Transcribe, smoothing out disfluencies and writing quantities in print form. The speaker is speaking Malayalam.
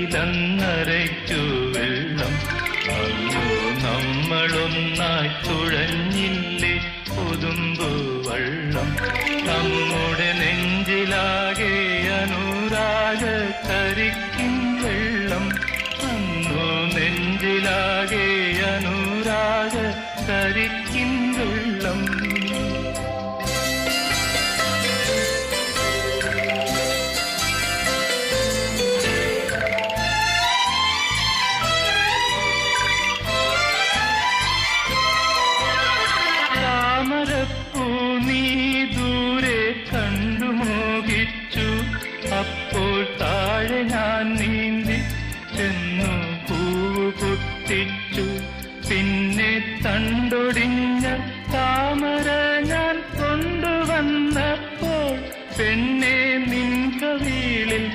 കടവിലന്നരയ്ക്കു വെള്ളം അന്നു നമ്മളൊന്നായി തുഴഞ്ഞില്ലേ പുതുമ്പു വള്ളം നമ്മുടെ നെഞ്ചിലാകെ അനുരാഗ കരിക്കിൻ വെള്ളം അന്നു നെഞ്ചിലാകെ അനുരാഗ കരിക്കിൻ വെള്ളം നീ ദൂരെ കണ്ടു മോഹിച്ചു അപ്പോൾ താഴെ ഞാൻ നീന്തി ചെന്നു പൂവ് പൊട്ടിച്ചു പിന്നെ തണ്ടൊടിഞ്ഞ താമര ഞാൻ കൊണ്ടുവന്നപ്പോൾ പെണ്ണെ നിൻ കവിളിൽ